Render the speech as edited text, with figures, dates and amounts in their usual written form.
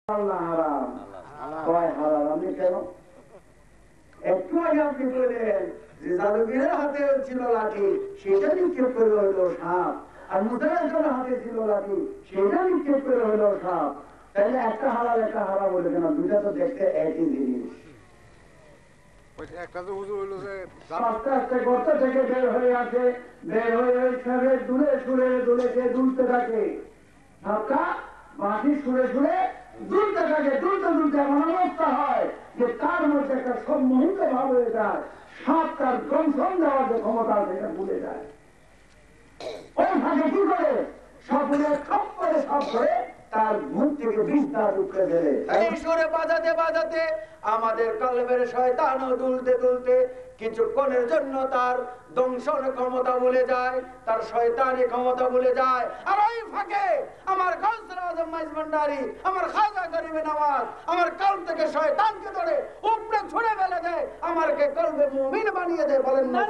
আল্লাহ হারাম কয় হারাম আমি কেন একটু আগে আপনি বললেন যে জাদুগিরের হাতে ছিল লাঠি সেটা নিক্ষেপ করে হইল সাপ আর মুসলমানের হাতে ছিল লাঠি সেটা নিক্ষেপ করে হইল সাপ তাহলে একটা হারাম একটা হারাম বলে কেন দুটা তো দেখতে একই জিনিস আস্তে আস্তে গর্ত থেকে বের হয়ে আসে বের হয়ে ওইখানে দুলে সুরে দুলেকে দুলতে থাকে সাপটা বাঁশি সুরে সুরে দুলতে থাকে দুলতে দুলতে এমন অবস্থা হয় যে তার মধ্যে একটা সম্মোহিত ভাব হয়ে যায় সাপ তার দংশন দেওয়ার যে ক্ষমতা সেটা ভুলে যায় ওই ভাগে কি করে সাপুরে খপ করে সাপ করে তার মুখ থেকে বিষ্ঠা ঢুকে দেবে এই সুরে বাজাতে বাজাতে আমাদের কলবের শয়তানও দুলতে দুলতে কিছুক্ষণের জন্য তার দংশন ক্ষমতা ভুলে যায় তার শয়তানি ক্ষমতা ভুলে যায় আর ওই ফাঁকে আমার গাউসুল আজম মাইজ ভান্ডারী আমার খাজা গরিবে নওয়াজ আমার কলব থেকে শয়তানকে ধরে উপরে ছুঁড়ে ফেলে দেয় আমারকে কলবে মুমিন বানিয়ে দেয় বলেন না